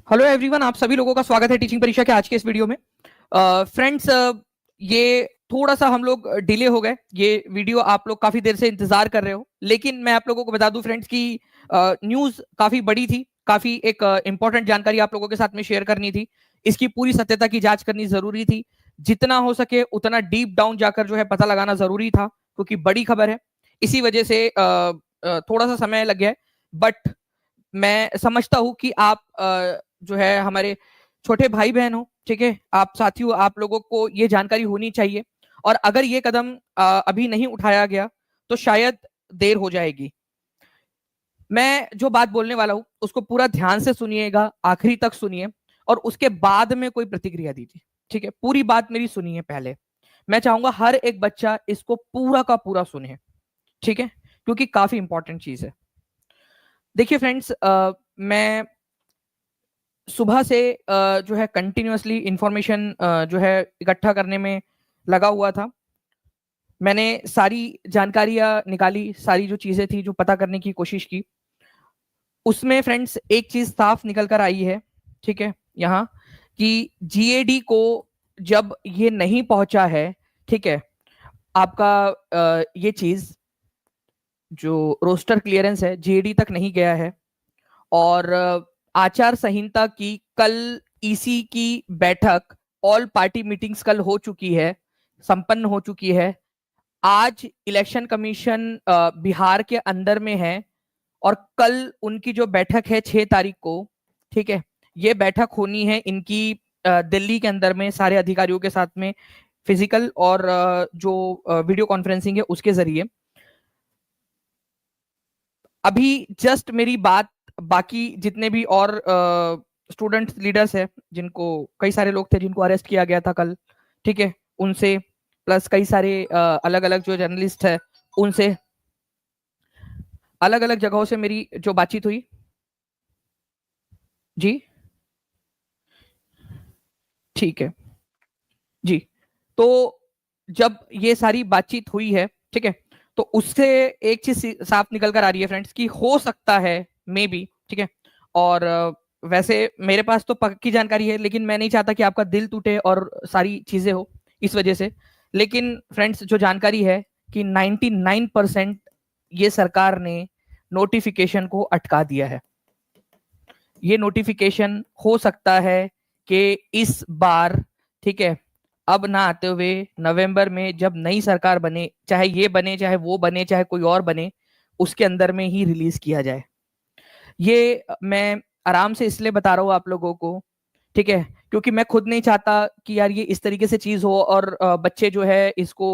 Hello everyone, आप सभी लोगों का स्वागत है टीचिंग परीक्षा के आज के इस वीडियो में। फ्रेंड्स, ये थोड़ा सा हम लोग डिले हो गए। ये वीडियो आप लोग काफी देर से इंतजार कर रहे हो, लेकिन मैं आप लोगों को बता दूं फ्रेंड्स कि न्यूज़ काफी बड़ी थी, काफी एक इंपॉर्टेंट जानकारी आप लोगों के साथ में शेयर करनी थी। इसकी पूरी सत्यता की जांच करनी जरूरी थी। जितना हो सके उतना डीप डाउन जाकर जो है पता लगाना जरूरी था, क्योंकि बड़ी खबर है। इसी वजह से थोड़ा सा समय लग गया है, बट मैं समझता हूं कि आप जो है हमारे छोटे भाई बहन हो, ठीक है, आप साथियों, आप लोगों को ये जानकारी होनी चाहिए। और अगर ये कदम अभी नहीं उठाया गया तो शायद देर हो जाएगी। मैं जो बात बोलने वाला हूं उसको पूरा ध्यान से सुनिएगा, आखिरी तक सुनिए और उसके बाद में कोई प्रतिक्रिया दीजिए। ठीक है, पूरी बात मेरी सुनिए पहले। मैं चाहूंगा हर एक बच्चा इसको पूरा का पूरा सुने, ठीक है, क्योंकि काफी इंपॉर्टेंट चीज है। देखिए फ्रेंड्स, मैं सुबह से जो है कंटिन्यूअसली इंफॉर्मेशन जो है इकट्ठा करने में लगा हुआ था। मैंने सारी जानकारियां निकाली, सारी जो चीजें थी जो पता करने की कोशिश की, उसमें फ्रेंड्स एक चीज साफ निकल कर आई है, ठीक है, यहाँ कि जीएडी को जब ये नहीं पहुंचा है, ठीक है, आपका ये चीज जो रोस्टर क्लियरेंस है जीएडी तक नहीं गया है। और आचार संहिता की कल ईसी की बैठक, ऑल पार्टी मीटिंग्स कल हो चुकी है, संपन्न हो चुकी है। आज इलेक्शन कमीशन बिहार के अंदर में है और कल उनकी जो बैठक है 6 तारीख को, ठीक है, ये बैठक होनी है इनकी दिल्ली के अंदर में सारे अधिकारियों के साथ में, फिजिकल और जो वीडियो कॉन्फ्रेंसिंग है उसके जरिए। अभी जस्ट मेरी बात बाकी जितने भी और स्टूडेंट्स लीडर्स है, जिनको कई सारे लोग थे जिनको अरेस्ट किया गया था कल, ठीक है, उनसे, प्लस कई सारे अलग अलग जो जर्नलिस्ट है उनसे, अलग अलग जगहों से मेरी जो बातचीत हुई। जी, ठीक है जी। तो जब ये सारी बातचीत हुई है, ठीक है, तो उससे एक चीज साफ निकल कर आ रही है फ्रेंड्स कि हो सकता है, मे बी, ठीक है। और वैसे मेरे पास तो पक्की जानकारी है, लेकिन मैं नहीं चाहता कि आपका दिल टूटे और सारी चीजें हो इस वजह से। लेकिन फ्रेंड्स, जो जानकारी है कि 99% ये सरकार ने नोटिफिकेशन को अटका दिया है। ये नोटिफिकेशन हो सकता है कि इस बार, ठीक है, अब ना आते हुए नवंबर में जब नई सरकार बने, चाहे ये बने चाहे वो बने चाहे कोई और बने, उसके अंदर में ही रिलीज किया जाए। ये मैं आराम से इसलिए बता रहा हूँ आप लोगों को, ठीक है, क्योंकि मैं खुद नहीं चाहता कि यार ये इस तरीके से चीज हो और बच्चे जो है इसको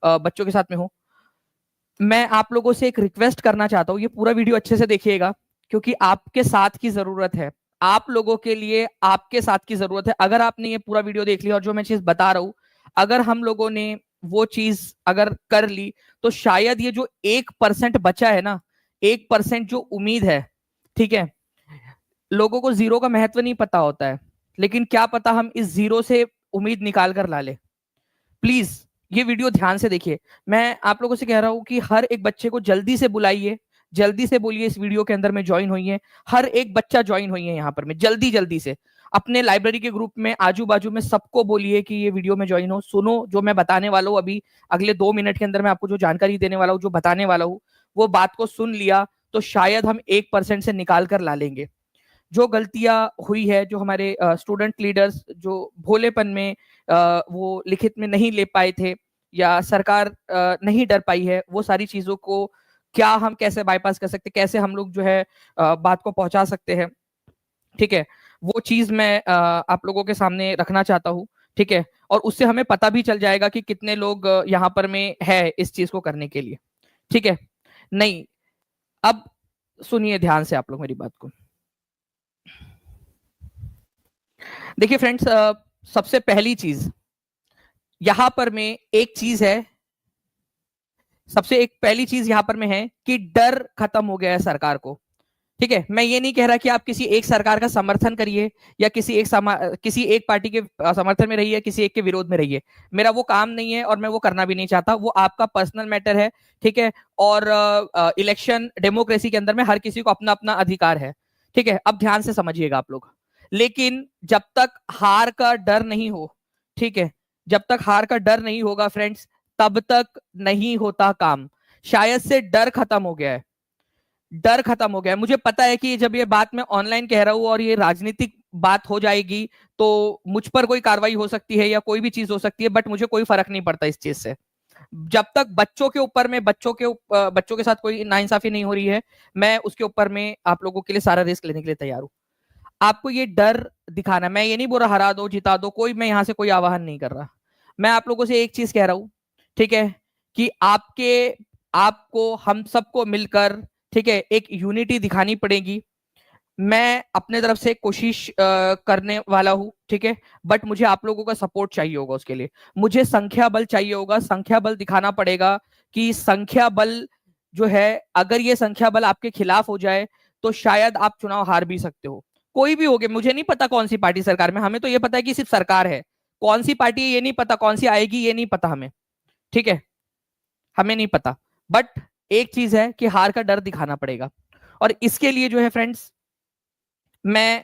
बच्चों के साथ में हो। मैं आप लोगों से एक रिक्वेस्ट करना चाहता हूँ, ये पूरा वीडियो अच्छे से देखिएगा, क्योंकि आपके साथ की जरूरत है, आप लोगों के लिए आपके साथ की जरूरत है। अगर आपने ये पूरा वीडियो देख लिया और जो मैं चीज बता रहा हूं, अगर हम लोगों ने वो चीज अगर कर ली, तो शायद ये जो 1% बचा है ना, 1% जो उम्मीद है, ठीक है, लोगों को जीरो का महत्व नहीं पता होता है, लेकिन क्या पता हम इस जीरो से उम्मीद निकाल कर ला ले। प्लीज ये वीडियो ध्यान से देखिए। मैं आप लोगों से कह रहा हूं कि हर एक बच्चे को जल्दी से बुलाइए, जल्दी से बोलिए इस वीडियो के अंदर में ज्वाइन होइए। हर एक बच्चा ज्वाइन होइए यहाँ पर में, जल्दी जल्दी से अपने लाइब्रेरी के ग्रुप में, आजू बाजू में सबको बोलिए कि ये वीडियो में ज्वाइन हो, सुनो जो मैं बताने वाला हूँ। अभी अगले 2 मिनट के अंदर मैं आपको जो जानकारी देने वाला हूँ, जो बताने वाला हूँ, वो बात को सुन लिया तो शायद हम 1% से निकाल कर ला लेंगे। जो गलतियां हुई है, जो हमारे स्टूडेंट लीडर्स जो भोलेपन में वो लिखित में नहीं ले पाए थे, या सरकार नहीं डर पाई है, वो सारी चीजों को क्या हम कैसे बाईपास कर सकते, कैसे हम लोग जो है बात को पहुंचा सकते हैं, ठीक है, वो चीज मैं आप लोगों के सामने रखना चाहता हूँ, ठीक है। और उससे हमें पता भी चल जाएगा कि कितने लोग यहाँ पर में है इस चीज को करने के लिए, ठीक है। नहीं, अब सुनिए ध्यान से आप लोग मेरी बात को। देखिए फ्रेंड्स, सबसे पहली चीज यहां पर में एक चीज है, सबसे एक पहली चीज यहां पर में है कि डर खत्म हो गया है सरकार को, ठीक है। मैं ये नहीं कह रहा कि आप किसी एक सरकार का समर्थन करिए या किसी एक पार्टी के समर्थन में रहिए, किसी एक के विरोध में रहिए। मेरा वो काम नहीं है और मैं वो करना भी नहीं चाहता, वो आपका पर्सनल मैटर है, ठीक है। और इलेक्शन डेमोक्रेसी के अंदर में हर किसी को अपना अपना अधिकार है, ठीक है। अब ध्यान से समझिएगा आप लोग। लेकिन जब तक हार का डर नहीं हो, ठीक है, जब तक हार का डर नहीं होगा फ्रेंड्स, तब तक नहीं होता काम। शायद से डर खत्म हो गया है, डर खत्म हो गया है। मुझे पता है कि जब ये बात मैं ऑनलाइन कह रहा हूं और ये राजनीतिक बात हो जाएगी तो मुझ पर कोई कार्रवाई हो सकती है या कोई भी चीज हो सकती है, बट मुझे कोई फर्क नहीं पड़ता इस चीज से। जब तक बच्चों के ऊपर में बच्चों के साथ कोई नाइंसाफी नहीं हो रही है, मैं उसके ऊपर में आप लोगों के लिए सारा रिस्क लेने के लिए तैयार हूं। आपको ये डर दिखाना, मैं ये नहीं बोल रहा हरा दो जिता दो, कोई मैं यहां से कोई आवाहन नहीं कर रहा। मैं आप लोगों से एक चीज कह रहा हूं, ठीक है, कि आपको हम सबको मिलकर, ठीक है, एक यूनिटी दिखानी पड़ेगी। मैं अपने तरफ से कोशिश करने वाला हूं, ठीक है, बट मुझे आप लोगों का सपोर्ट चाहिए होगा। उसके लिए मुझे संख्या बल चाहिए होगा, संख्या बल दिखाना पड़ेगा कि संख्या बल जो है, अगर ये संख्या बल आपके खिलाफ हो जाए तो शायद आप चुनाव हार भी सकते हो। कोई भी होगे, मुझे नहीं पता कौन सी पार्टी सरकार में, हमें तो ये पता है कि सिर्फ सरकार है। कौन सी पार्टी है ये नहीं पता, कौन सी आएगी ये नहीं पता हमें, ठीक है, हमें नहीं पता। बट एक चीज है कि हार का डर दिखाना पड़ेगा। और इसके लिए जो है फ्रेंड्स, मैं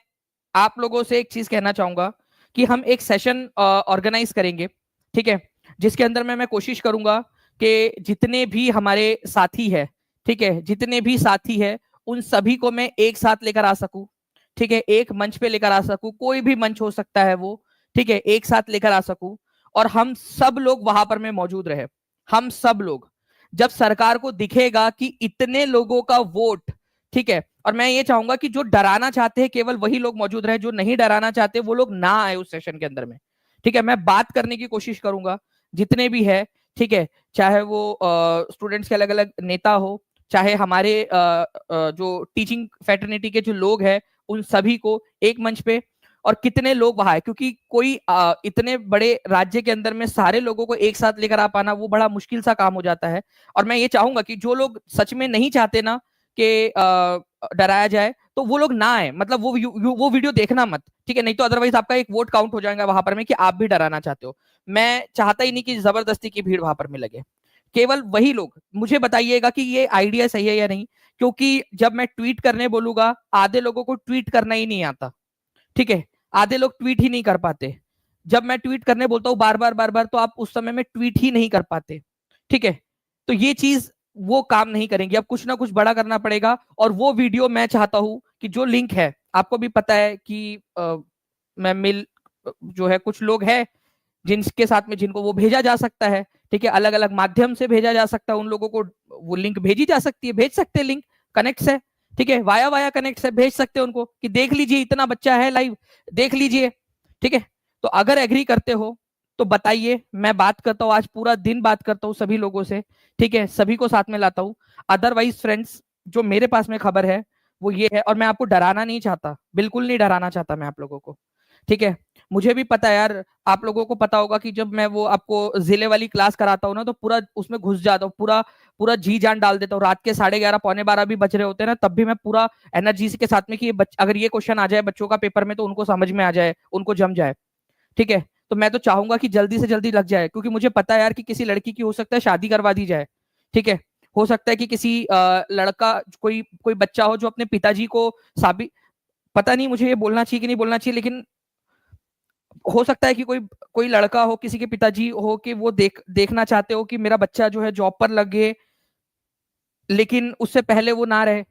आप लोगों से एक चीज कहना चाहूंगा कि हम एक सेशन ऑर्गेनाइज करेंगे, ठीक है, जिसके अंदर मैं कोशिश करूंगा कि जितने भी हमारे साथी है, ठीक है, जितने भी साथी है उन सभी को मैं एक साथ लेकर आ सकूं, ठीक है, एक मंच पे लेकर आ सकूं, कोई भी मंच हो सकता है वो, ठीक है, एक साथ लेकर आ सकूं और हम सब लोग वहां पर में मौजूद रहे। हम सब लोग, जब सरकार को दिखेगा कि इतने लोगों का वोट, ठीक है, और मैं ये चाहूंगा कि जो डराना चाहते हैं केवल वही लोग मौजूद रहे, जो नहीं डराना चाहते वो लोग ना आए उस सेशन के अंदर में, ठीक है। मैं बात करने की कोशिश करूंगा जितने भी है, ठीक है, चाहे वो स्टूडेंट्स के अलग अलग नेता हो, चाहे हमारे जो टीचिंग फैटर्निटी के जो लोग हैं उन सभी को एक मंच पे, और कितने लोग वहां है, क्योंकि कोई इतने बड़े राज्य के अंदर में सारे लोगों को एक साथ लेकर आ पाना वो बड़ा मुश्किल सा काम हो जाता है। और मैं ये चाहूंगा कि जो लोग सच में नहीं चाहते ना कि डराया जाए तो वो लोग ना आए, मतलब वो वीडियो देखना मत, ठीक है, नहीं तो अदरवाइज आपका एक वोट काउंट हो जाएगा वहां पर में कि आप भी डराना चाहते हो। मैं चाहता ही नहीं कि जबरदस्ती की भीड़ वहां पर में लगे। केवल वही लोग मुझे बताइएगा कि ये आइडिया सही है या नहीं, क्योंकि जब मैं ट्वीट करने बोलूंगा आधे लोगों को ट्वीट करना ही नहीं आता, ठीक है, आधे लोग ट्वीट ही नहीं कर पाते। जब मैं ट्वीट करने बोलता हूँ बार बार तो आप उस समय में ट्वीट ही नहीं कर पाते, ठीक है। तो ये चीज वो काम नहीं करेंगे, अब कुछ ना कुछ बड़ा करना पड़ेगा। और वो वीडियो मैं चाहता हूं कि जो लिंक है, आपको भी पता है कि मैं मिल जो है कुछ लोग हैं जिनके साथ में जिनको वो भेजा जा सकता है, ठीक है, अलग अलग माध्यम से भेजा जा सकता है उन लोगों को, वो लिंक भेजी जा सकती है, भेज सकते हैं लिंक, कनेक्ट है, ठीक है, वाया वाया कनेक्ट से भेज सकते हैं उनको कि देख लीजिए इतना बच्चा है लाइव, देख लीजिए, ठीक है। तो अगर एग्री करते हो तो बताइए, मैं बात करता हूँ, आज पूरा दिन बात करता हूँ सभी लोगों से, ठीक है, सभी को साथ में लाता हूँ। अदरवाइज फ्रेंड्स, जो मेरे पास में खबर है वो ये है, और मैं आपको डराना नहीं चाहता, बिल्कुल नहीं डराना चाहता मैं आप लोगों को, ठीक है। मुझे भी पता है यार, आप लोगों को पता होगा कि जब मैं वो आपको जिले वाली क्लास कराता हूँ ना तो पूरा उसमें घुस जाता हूँ, पूरा पूरा जी जान डाल देता हूँ। रात के 11:30 11:45 भी बज रहे होते हैं ना, तब भी मैं पूरा एनर्जी के साथ में कि अगर ये क्वेश्चन आ जाए बच्चों का पेपर में तो उनको समझ में आ जाए, उनको जम जाए, ठीक है। तो मैं तो चाहूंगा कि जल्दी से जल्दी लग जाए, क्योंकि मुझे पता है यार कि किसी लड़की की हो सकता है शादी करवा दी जाए, ठीक है। हो सकता है कि किसी लड़का, कोई कोई बच्चा हो जो अपने पिताजी को साबित, पता नहीं मुझे ये बोलना चाहिए कि नहीं बोलना चाहिए, लेकिन हो सकता है कि कोई कोई लड़का हो, किसी के पिताजी हो कि वो देखना चाहते हो कि मेरा बच्चा जो है जॉब पर लगे, लेकिन उससे पहले वो ना रहे।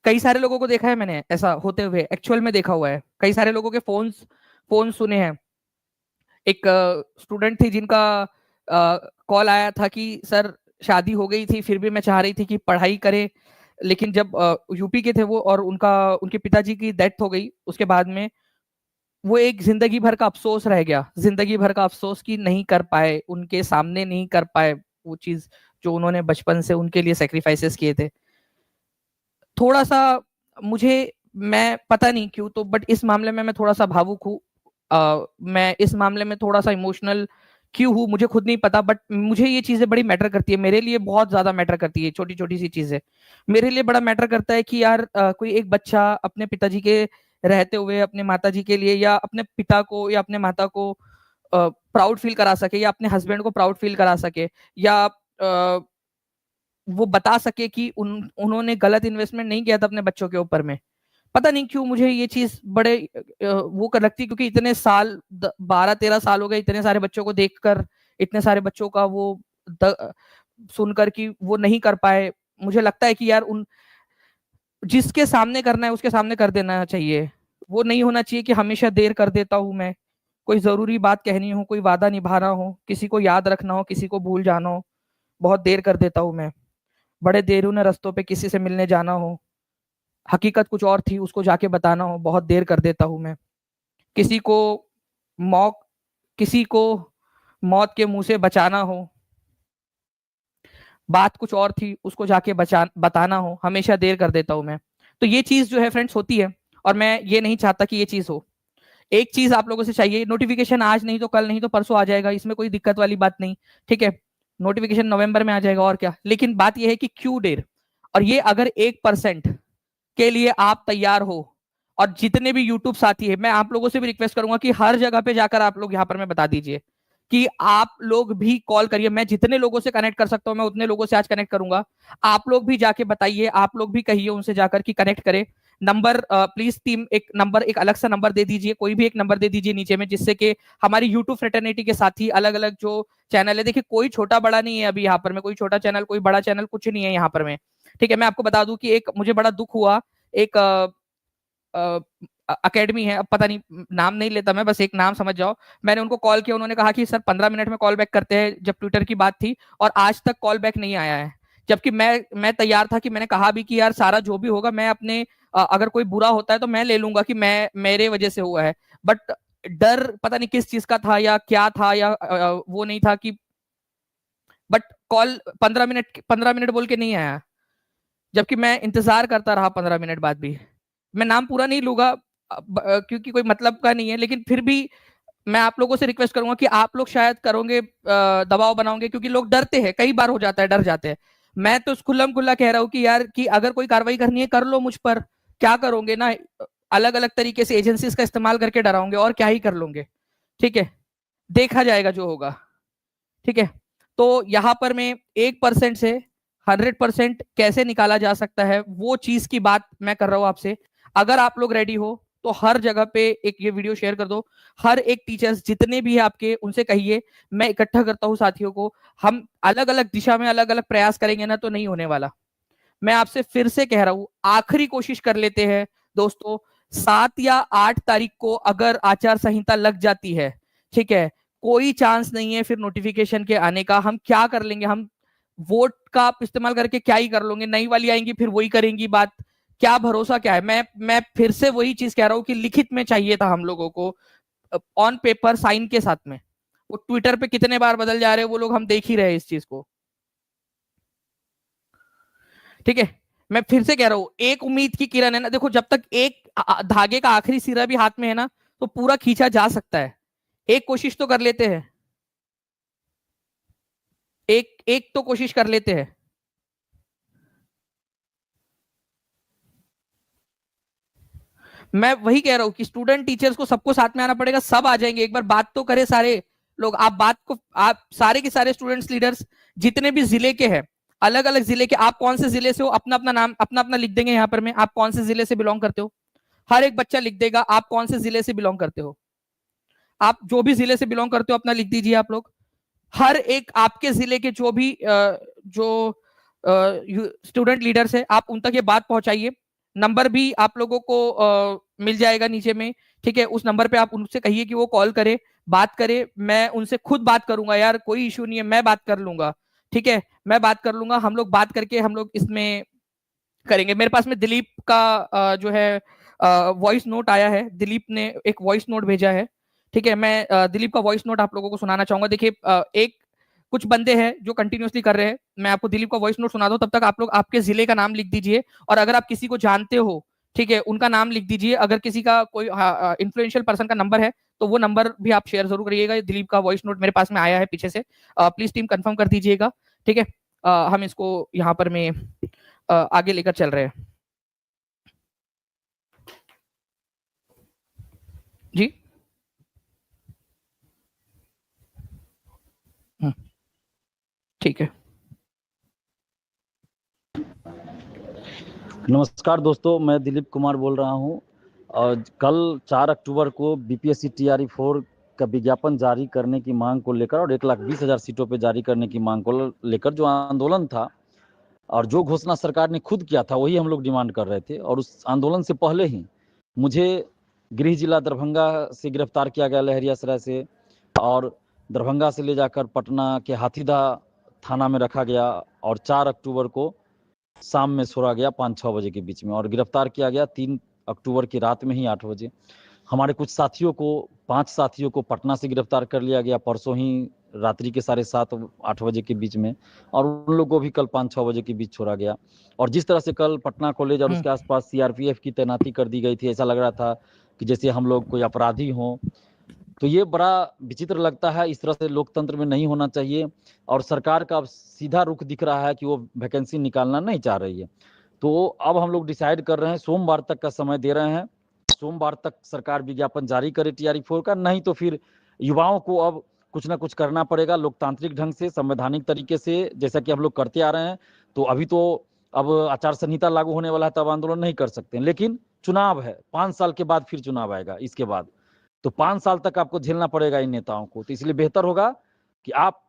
कई सारे लोगों को देखा है मैंने ऐसा होते हुए, एक्चुअल में देखा हुआ है, कई सारे लोगों के फोन सुने हैं। एक स्टूडेंट थी जिनका कॉल आया था कि सर शादी हो गई थी फिर भी मैं चाह रही थी कि पढ़ाई करे, लेकिन जब यूपी के थे वो और उनका उनके पिताजी की डेथ हो गई उसके बाद में, वो एक जिंदगी भर का अफसोस रह गया, जिंदगी भर का अफसोस कि नहीं कर पाए, उनके सामने नहीं कर पाए वो चीज जो उन्होंने बचपन से उनके लिए सेक्रीफाइसेस किए थे। थोड़ा सा मुझे, मैं पता नहीं क्यों तो, बट इस मामले में मैं थोड़ा सा भावुक हूँ। मैं इस मामले में थोड़ा सा इमोशनल क्यों हूँ मुझे खुद नहीं पता, बट मुझे ये चीजें बड़ी मैटर करती है, मेरे लिए बहुत ज्यादा मैटर करती है, छोटी छोटी सी चीजें मेरे लिए बड़ा मैटर करता है कि यार कोई एक बच्चा अपने पिताजी के रहते हुए अपने माताजी के लिए या अपने पिता को या अपने माता को प्राउड फील करा सके, या अपने हस्बैंड को प्राउड फील करा सके, या वो बता सके कि उन्होंने गलत इन्वेस्टमेंट नहीं किया था अपने बच्चों के ऊपर में। पता नहीं क्यों मुझे ये चीज बड़े वो कर लगती है, क्योंकि इतने साल 12-13 साल हो गए इतने सारे बच्चों को देखकर, इतने सारे बच्चों का वो सुनकर कि वो नहीं कर पाए। मुझे लगता है कि यार उन जिसके सामने करना है उसके सामने कर देना चाहिए। वो नहीं होना चाहिए कि हमेशा देर कर देता हूं मैं, कोई जरूरी बात कहनी हो, कोई वादा निभाना हो, किसी को याद रखना हो, किसी को भूल जाना हो, बहुत देर कर देता हूं मैं। बड़े देरुन रास्तों पे किसी से मिलने जाना हो, हकीकत कुछ और थी उसको जाके बताना हो, बहुत देर कर देता हूं मैं। किसी को मौत किसी को मौत के मुंह से बचाना हो, बात कुछ और थी उसको जाके बताना हो, हमेशा देर कर देता हूं मैं। तो ये चीज जो है फ्रेंड्स होती है, और मैं ये नहीं चाहता कि ये चीज हो। एक चीज आप लोगों से चाहिए, नोटिफिकेशन आज नहीं तो कल नहीं तो परसों आ जाएगा, इसमें कोई दिक्कत वाली बात नहीं। ठीक है, नोटिफिकेशन नवंबर में आ जाएगा और क्या, लेकिन बात यह है कि क्यों देर। और ये अगर 1% के लिए आप तैयार हो, और जितने भी यूट्यूब साथी है, मैं आप लोगों से भी रिक्वेस्ट करूंगा कि हर जगह पे जाकर आप लोग यहाँ पर मैं बता दीजिए कि आप लोग भी कॉल करिए। मैं जितने लोगों से कनेक्ट कर सकता हूं मैं उतने लोगों से आज कनेक्ट करूंगा। आप लोग भी जाके बताइए, आप लोग भी कहिए उनसे जाकर कि कनेक्ट करें। नंबर प्लीज टीम एक नंबर, एक अलग सा नंबर दे दीजिए, कोई भी एक नंबर दे दीजिए नीचे में, जिससे कि हमारी यूट्यूब फ्रेटर्निटी के साथी अलग अलग जो चैनल है, देखिए कोई छोटा बड़ा नहीं है अभी यहाँ पर में, कोई छोटा चैनल कोई बड़ा चैनल कुछ नहीं है यहाँ पर में। ठीक है, मैं आपको बता दूं कि एक मुझे बड़ा दुख हुआ, एक अकेडमी है, अब पता नहीं नाम नहीं लेता मैं, बस एक नाम समझ जाओ। मैंने उनको कॉल किया, उन्होंने कहा कि सर 15 मिनट में कॉल बैक करते हैं, जब ट्विटर की बात थी, और आज तक कॉल बैक नहीं आया है। जबकि मैं तैयार था कि मैंने कहा भी कि यार सारा जो भी होगा मैं अपने अगर कोई बुरा होता है तो मैं ले लूंगा कि मैं मेरे वजह से हुआ है। बट डर पता नहीं किस चीज का था या क्या था, या वो नहीं था कि, बट कॉल 15 मिनट बोल के नहीं आया, जबकि मैं इंतजार करता रहा 15 मिनट बाद भी। मैं नाम पूरा नहीं लूंगा क्योंकि कोई मतलब का नहीं है, लेकिन फिर भी मैं आप लोगों से रिक्वेस्ट करूंगा कि आप लोग शायद करोगे, दबाव बनाओगे, क्योंकि लोग डरते हैं, कई बार हो जाता है डर जाते हैं। मैं तो खुल्लम खुल्ला कह रहा हूँ कि यार कि अगर कोई कार्रवाई करनी है कर लो मुझ पर, क्या करोगे ना, अलग अलग तरीके से एजेंसीज का इस्तेमाल करके डराओगे, और क्या ही कर लोगे। ठीक है, देखा जाएगा जो होगा। ठीक है, तो यहां पर मैं 1% से 100% कैसे निकाला जा सकता है वो चीज की बात मैं कर रहा हूं आपसे। अगर आप लोग रेडी हो तो हर जगह पे एक ये वीडियो शेयर कर दो, हर एक टीचर्स जितने भी है आपके उनसे कहिए, मैं इकट्ठा करता हूं साथियों को, हम अलग अलग दिशा में अलग अलग प्रयास करेंगे ना तो नहीं होने वाला। मैं आपसे फिर से कह रहा हूं, आखिरी कोशिश कर लेते हैं दोस्तों। 7 या 8 तारीख को अगर आचार संहिता लग जाती है, ठीक है, कोई चांस नहीं है फिर नोटिफिकेशन के आने का। हम क्या कर लेंगे, हम वोट का आप इस्तेमाल करके क्या ही कर लोगे, नई वाली आएंगी फिर वही करेंगी बात, क्या भरोसा क्या है। मैं फिर से वही चीज कह रहा हूं कि लिखित में चाहिए था हम लोगों को, ऑन पेपर साइन के साथ में। वो ट्विटर पे कितने बार बदल जा रहे हैं वो लोग, हम देख ही रहे हैं इस चीज को। ठीक है, मैं फिर से कह रहा हूं, एक उम्मीद की किरण है ना, देखो जब तक एक धागे का आखिरी सिरा भी हाथ में है ना तो पूरा खींचा जा सकता है। एक कोशिश तो कर लेते हैं, एक एक तो कोशिश कर लेते हैं। मैं वही कह रहा हूं कि स्टूडेंट टीचर्स को सबको साथ में आना पड़ेगा, सब आ जाएंगे, एक बार बात तो करें सारे लोग। आप बात को, आप सारे के सारे स्टूडेंट्स लीडर्स जितने भी जिले के हैं, अलग अलग जिले के, आप कौन से जिले से हो अपना अपना नाम अपना अपना लिख देंगे यहाँ पर में, आप कौन से जिले से बिलोंग करते हो, हर एक बच्चा लिख देगा आप कौन से जिले से बिलोंग करते हो। आप जो भी जिले से बिलोंग करते हो अपना लिख दीजिए आप लोग। हर एक आपके जिले के जो भी जो स्टूडेंट लीडर्स है आप उन तक ये बात पहुंचाइए। नंबर भी आप लोगों को मिल जाएगा नीचे में। ठीक है, उस नंबर पे आप उनसे कहिए कि वो कॉल करे, बात करे, मैं उनसे खुद बात करूंगा यार, कोई इशू नहीं है, मैं बात कर लूंगा। ठीक है, मैं बात कर लूंगा, हम लोग बात करके हम लोग इसमें करेंगे। मेरे पास में दिलीप का जो है वॉइस नोट आया है, दिलीप ने एक वॉइस नोट भेजा है। ठीक है, मैं दिलीप का वॉइस नोट आप लोगों को सुनाना चाहूंगा। देखिए एक कुछ बंदे हैं जो कंटिन्यूअसली कर रहे हैं, मैं आपको दिलीप का वॉइस नोट सुना दूं, तब तक आप लोग आपके जिले का नाम लिख दीजिए, और अगर आप किसी को जानते हो, ठीक है, उनका नाम लिख दीजिए। अगर किसी का कोई इन्फ्लुएंशियल पर्सन का नंबर है तो वो नंबर भी आप शेयर जरूर करिएगा। दिलीप का वॉइस नोट मेरे पास में आया है पीछे से, प्लीज टीम कंफर्म कर दीजिएगा। ठीक है, हम इसको यहाँ पर में आगे लेकर चल रहे हैं। जी, ठीक है। नमस्कार दोस्तों, मैं दिलीप कुमार बोल रहा हूं। और कल 4 अक्टूबर को बीपीएससी टीआरई 4 का विज्ञापन जारी करने की मांग को लेकर और 1,20,000 सीटों पर जारी करने की मांग को लेकर जो आंदोलन था और जो घोषणा सरकार ने खुद किया था वही हम लोग डिमांड कर रहे थे। और उस आंदोलन से पहले ही मुझे गृह जिला दरभंगा से गिरफ्तार किया गया लहरियासराय से, और दरभंगा से ले जाकर पटना के हाथीदह थाना में रखा गया और 4 अक्टूबर को शाम में छोड़ा गया 5-6 बजे के बीच में, और गिरफ्तार किया गया 3 अक्टूबर की रात में ही 8 बजे। हमारे कुछ साथियों को 5 साथियों को पटना से गिरफ्तार कर लिया गया परसों ही रात्रि के 7:30-8 बजे के बीच में, और उन लोगों को भी कल 5-6 बजे के बीच छोड़ा गया। और जिस तरह से कल पटना कॉलेज और उसके आसपास सीआरपीएफ की तैनाती कर दी गई थी, ऐसा लग रहा था कि जैसे हम लोग कोई अपराधी हों। तो ये बड़ा विचित्र लगता है, इस तरह से लोकतंत्र में नहीं होना चाहिए। और सरकार का अब सीधा रुख दिख रहा है कि वो वैकेंसी निकालना नहीं चाह रही है। तो अब हम लोग डिसाइड कर रहे हैं, सोमवार तक का समय दे रहे हैं, सोमवार तक सरकार विज्ञापन जारी करे टीआरई 4 का, नहीं तो फिर युवाओं को अब कुछ ना कुछ करना पड़ेगा लोकतांत्रिक ढंग से, संवैधानिक तरीके से, जैसा कि हम लोग करते आ रहे हैं। तो अभी तो अब आचार संहिता लागू होने वाला है, तब आंदोलन नहीं कर सकते, लेकिन चुनाव है, 5 साल के बाद फिर चुनाव आएगा इसके बाद, तो 5 साल तक आपको झेलना पड़ेगा इन नेताओं को। तो इसलिए बेहतर होगा कि आप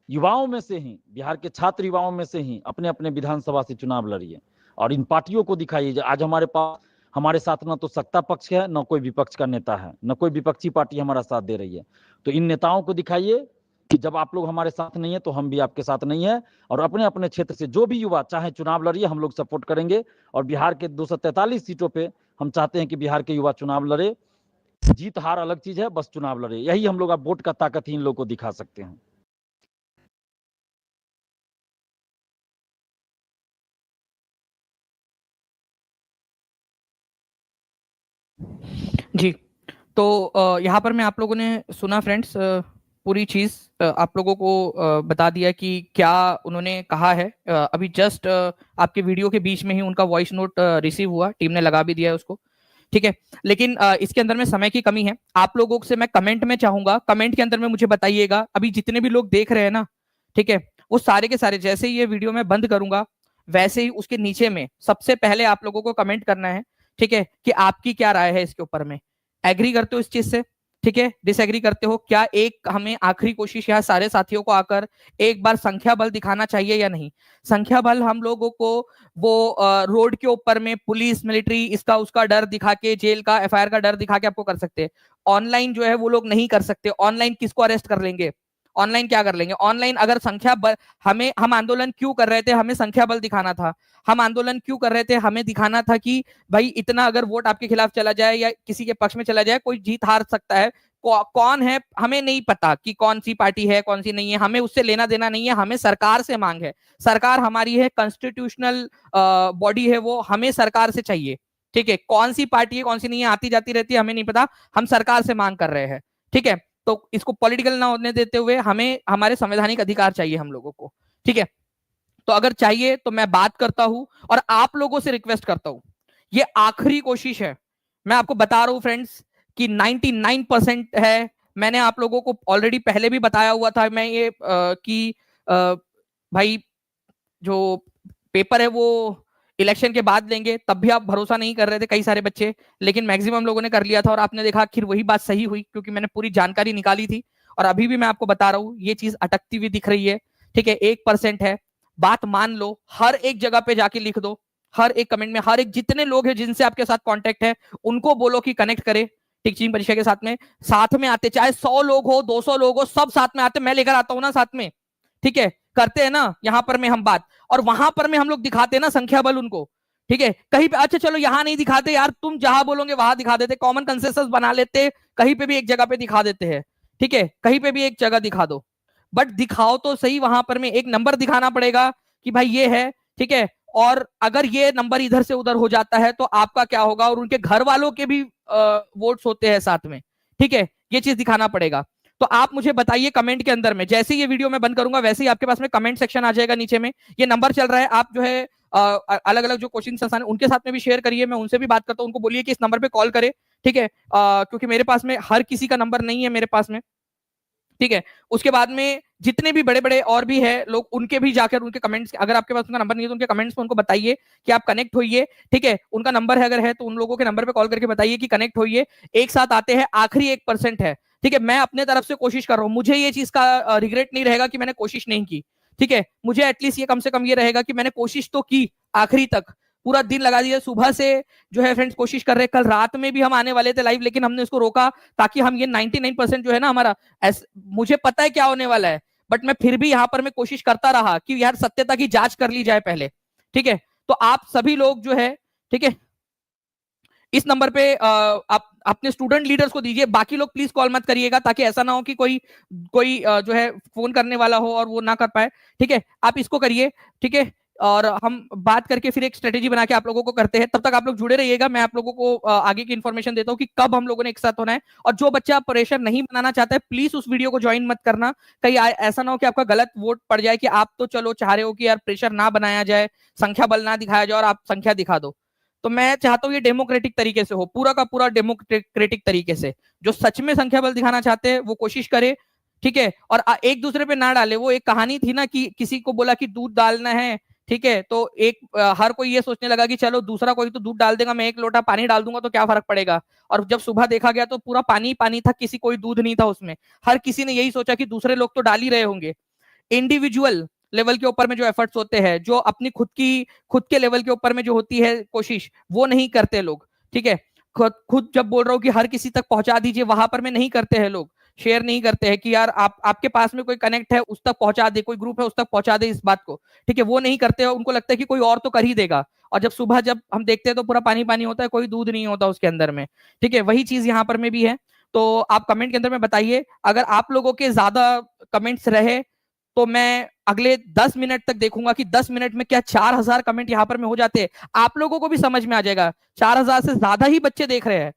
युवाओं में से ही, बिहार के छात्र युवाओं में से ही अपने अपने विधानसभा से चुनाव लड़िए और इन पार्टियों को दिखाइए। आज हमारे पास, हमारे साथ न तो सत्ता पक्ष है, न कोई विपक्ष का नेता है, न कोई विपक्षी पार्टी हमारा साथ दे रही है। तो इन नेताओं को दिखाइए कि जब आप लोग हमारे साथ नहीं है तो हम भी आपके साथ नहीं है। और अपने अपने क्षेत्र से जो भी युवा चाहे चुनाव लड़िए, हम लोग सपोर्ट करेंगे। और बिहार के 243 सीटों पे हम चाहते हैं कि बिहार के युवा चुनाव लड़े। जीत हार अलग चीज है, बस चुनाव लड़े, यही हम लोग अब वोट का ताकत ही इन लोगों को दिखा सकते हैं। जी, तो यहाँ पर मैं आप लोगों ने सुना फ्रेंड्स, पूरी चीज आप लोगों को बता दिया कि क्या उन्होंने कहा है। अभी जस्ट आपके वीडियो के बीच में ही उनका वॉइस नोट रिसीव हुआ, टीम ने लगा भी दिया है उसको, ठीक है। लेकिन इसके अंदर में समय की कमी है। आप लोगों से मैं कमेंट में चाहूंगा, कमेंट के अंदर में मुझे बताइएगा, अभी जितने भी लोग देख रहे हैं ना, ठीक है, वो सारे के सारे, जैसे ही ये वीडियो मैं बंद करूंगा वैसे ही उसके नीचे में सबसे पहले आप लोगों को कमेंट करना है, ठीक है, कि आपकी क्या राय है इसके ऊपर में। एग्री करते हो इस चीज से, ठीक है, डिसएग्री करते हो? क्या एक हमें आखिरी कोशिश यहाँ सारे साथियों को आकर एक बार संख्या बल दिखाना चाहिए या नहीं? संख्या बल हम लोगों को वो रोड के ऊपर में पुलिस मिलिट्री इसका उसका डर दिखा के, जेल का एफआईआर का डर दिखा के आपको कर सकते हैं। ऑनलाइन जो है वो लोग नहीं कर सकते। ऑनलाइन किसको अरेस्ट कर लेंगे? ऑनलाइन क्या कर लेंगे? ऑनलाइन अगर संख्या बल, हमें, हम आंदोलन क्यों कर रहे थे? हमें संख्या बल दिखाना था। हम आंदोलन क्यों कर रहे थे? हमें दिखाना था कि भाई इतना अगर वोट आपके खिलाफ चला जाए या किसी के पक्ष में चला जाए, कोई जीत हार सकता है। कौन है हमें नहीं पता कि कौन सी पार्टी है कौन सी नहीं है, हमें उससे लेना देना नहीं है। हमें सरकार से मांग है, सरकार हमारी है, कॉन्स्टिट्यूशनल बॉडी है वो, हमें सरकार से चाहिए, ठीक है। कौन सी पार्टी है कौन सी नहीं है, आती जाती रहती है, हमें नहीं पता, हम सरकार से मांग कर रहे हैं, ठीक है। तो इसको पॉलिटिकल ना होने देते हुए हमें हमारे संवैधानिक अधिकार चाहिए हम लोगों को, ठीक है। तो अगर चाहिए तो मैं बात करता हूं और आप लोगों से रिक्वेस्ट करता हूं, ये आखिरी कोशिश है। मैं आपको बता रहा हूं फ्रेंड्स कि 99% है। मैंने आप लोगों को ऑलरेडी पहले भी बताया हुआ था मैं ये कि भाई जो पेपर है वो इलेक्शन के बाद लेंगे, तब भी आप भरोसा नहीं कर रहे थे कई सारे बच्चे, लेकिन मैक्सिमम लोगों ने कर लिया था और आपने देखा आखिर वही बात सही हुई, क्योंकि मैंने पूरी जानकारी निकाली थी। और अभी भी मैं आपको बता रहा हूं ये चीज अटकती हुई दिख रही है, ठीक है। 1% है, बात मान लो, हर एक जगह पे जाके लिख दो, हर एक कमेंट में, हर एक जितने लोग हैं जिनसे आपके साथ कांटेक्ट है उनको बोलो कि कनेक्ट करे टीचिंग परीक्षा के साथ में आते, चाहे 100 लोग हो 200 लोग हो, सब साथ में आते, मैं लेकर आता हूं ना साथ में, ठीक है। करते हैं ना यहाँ पर में हम बात, और वहां पर में हम लोग दिखाते हैं ना संख्या बल उनको, ठीक है। कहीं पे अच्छा चलो यहां नहीं दिखाते यार, तुम जहां बोलोगे वहां दिखा देते, कॉमन कंसेंसस बना लेते, कहीं पे भी एक जगह पे दिखा देते हैं, ठीक है, कहीं पे भी एक जगह दिखा दो, बट दिखाओ तो सही। वहां पर में एक नंबर दिखाना पड़ेगा कि भाई ये है, ठीक है। और अगर ये नंबर इधर से उधर हो जाता है तो आपका क्या होगा, और उनके घर वालों के भी वोट्स होते हैं साथ में, ठीक है, ये चीज दिखाना पड़ेगा। तो आप मुझे बताइए कमेंट के अंदर में, जैसे ये वीडियो मैं बंद करूंगा वैसे ही आपके पास में कमेंट सेक्शन आ जाएगा, नीचे में ये नंबर चल रहा है, आप जो है अलग अलग जो कोचिंग संस्थान है उनके साथ में भी शेयर करिए, मैं उनसे भी बात करता हूं, उनको बोलिए कि इस नंबर पे कॉल करे, ठीक है। क्योंकि मेरे पास में हर किसी का नंबर नहीं है मेरे पास में, ठीक है। उसके बाद में जितने भी बड़े बड़े और भी है लोग, उनके भी जाकर उनके कमेंट्स, अगर आपके पास उनका नंबर नहीं है तो उनके कमेंट्स में उनको बताइए कि आप कनेक्ट होइए, ठीक है। उनका नंबर है अगर है तो उन लोगों के नंबर पे कॉल करके बताइए कि कनेक्ट होइए, एक साथ आते हैं, आखिरी 1% है, ठीक है। मैं अपने तरफ से कोशिश कर रहा हूं, मुझे ये चीज का रिग्रेट नहीं रहेगा कि मैंने कोशिश नहीं की, ठीक है। मुझे एटलीस्ट ये कम से कम ये रहेगा कि मैंने कोशिश तो की, आखिरी तक पूरा दिन लगा दिया, सुबह से जो है फ्रेंड्स कोशिश कर रहे हैं। कल रात में भी हम आने वाले थे लाइव, लेकिन हमने इसको रोका ताकि हम ये 99% जो है ना हमारा, मुझे पता है क्या होने वाला है, बट मैं फिर भी यहाँ पर मैं कोशिश करता रहा कि यार सत्यता की जांच कर ली जाए पहले, ठीक है। तो आप सभी लोग जो है, ठीक है, इस नंबर पे आप अपने स्टूडेंट लीडर्स को दीजिए, बाकी लोग प्लीज कॉल मत करिएगा, ताकि ऐसा ना हो कि कोई कोई जो है फोन करने वाला हो और वो ना कर पाए, ठीक है। आप इसको करिए, ठीक है, और हम बात करके फिर एक स्ट्रेटेजी बना के आप लोगों को करते हैं। तब तक आप लोग जुड़े रहिएगा, मैं आप लोगों को आगे की इन्फॉर्मेशन देता हूँ कि कब हम लोगों ने एक साथ होना है। और जो बच्चा प्रेशर नहीं बनाना चाहता है, प्लीज उस वीडियो को ज्वाइन मत करना, कहीं ऐसा ना हो कि आपका गलत वोट पड़ जाए, कि आप तो चलो चाह रहे हो कि यार प्रेशर ना बनाया जाए, संख्या बल ना दिखाया जाए, और आप संख्या दिखा दो। तो मैं चाहता हूँ ये डेमोक्रेटिक तरीके से हो, पूरा का पूरा डेमोक्रेटिक तरीके से। जो सच में संख्या बल दिखाना चाहते हैं वो कोशिश करे, ठीक है। और एक दूसरे पे ना डाले। वो एक कहानी थी ना कि किसी को बोला कि दूध डालना है, ठीक है, तो एक हर कोई ये सोचने लगा कि चलो दूसरा कोई तो दूध डाल देगा, मैं एक लोटा पानी डाल दूंगा तो क्या फर्क पड़ेगा। और जब सुबह देखा गया तो पूरा पानी पानी था, किसी कोई दूध नहीं था उसमें। हर किसी ने यही सोचा कि दूसरे लोग तो डाल ही रहे होंगे। इंडिविजुअल लेवल के ऊपर में जो एफर्ट्स होते हैं, जो अपनी खुद के लेवल के ऊपर में जो होती है कोशिश, वो नहीं करते लोग, ठीक है। खुद जब बोल रहा हूँ कि हर किसी तक पहुंचा दीजिए, वहां पर में नहीं करते हैं लोग, शेयर नहीं करते हैं कि यार आपके पास में कोई कनेक्ट है उस तक पहुंचा दे, कोई ग्रुप है उस तक पहुंचा दे इस बात को, ठीक है। वो नहीं करते हैं, उनको लगता है कि कोई और तो कर ही देगा। और जब सुबह जब हम देखते हैं तो पूरा पानी पानी होता है, कोई दूध नहीं होता उसके अंदर में, ठीक है। वही चीज यहाँ पर में भी है। तो आप कमेंट के अंदर में बताइए, अगर आप लोगों के ज्यादा कमेंट्स रहे तो मैं अगले 10 मिनट तक देखूंगा कि 10 मिनट में क्या 4000 कमेंट यहां पर में हो जाते हैं। आप लोगों को भी समझ में आ जाएगा, 4000 से ज्यादा ही बच्चे देख रहे हैं।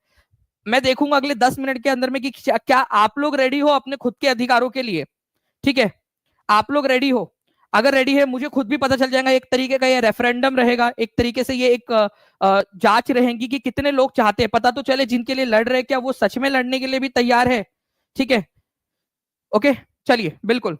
मैं देखूंगा अगले 10 मिनट के अंदर में कि क्या आप लोग रेडी हो अपने खुद के अधिकारों के लिए, ठीक है। आप लोग रेडी हो, अगर रेडी है मुझे खुद भी पता चल जाएगा। एक तरीके का ये रेफरेंडम रहेगा, एक तरीके से ये एक जांच रहेगी कि कितने लोग चाहते हैं, पता तो चले जिनके लिए लड़ रहे क्या वो सच में लड़ने के लिए भी तैयार है, ठीक है। ओके, चलिए, बिल्कुल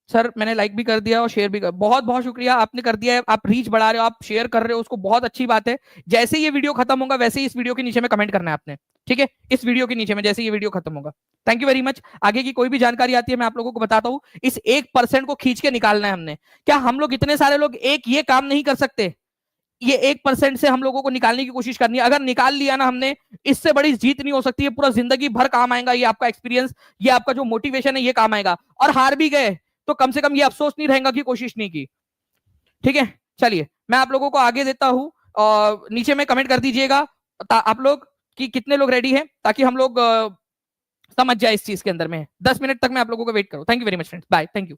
सर, मैंने लाइक भी कर दिया और शेयर भी कर, बहुत बहुत शुक्रिया, आपने कर दिया है। आप रीच बढ़ा रहे हो, आप शेयर कर रहे हो, उसको बहुत अच्छी बात है। जैसे ये वीडियो खत्म होगा वैसे ही इस वीडियो के नीचे में कमेंट करना है आपने, ठीक है। इस वीडियो के नीचे में जैसे ये वीडियो खत्म होगा। Thank you very much. आगे की कोई भी जानकारी आती है मैं आप लोगों को बताता हूँ। इस 1% को खींच के निकालना है हमने। क्या हम लोग इतने सारे लोग एक ये काम नहीं कर सकते? ये 1% से हम लोगों को निकालने की कोशिश करनी है। अगर निकाल लिया ना हमने, इससे बड़ी जीत नहीं हो सकती है। पूरा जिंदगी भर काम आएगा ये आपका एक्सपीरियंस, ये आपका जो मोटिवेशन है, ये काम आएगा। और हार भी गए तो कम से कम ये अफसोस नहीं रहेगा कि कोशिश नहीं की, ठीक है। चलिए, मैं आप लोगों को आगे देता हूं, और नीचे में कमेंट कर दीजिएगा आप लोग कि कितने लोग रेडी हैं, ताकि हम लोग समझ जाए इस चीज के अंदर में। 10 मिनट तक मैं आप लोगों को वेट करूं। Thank you very much friends, bye, thank you.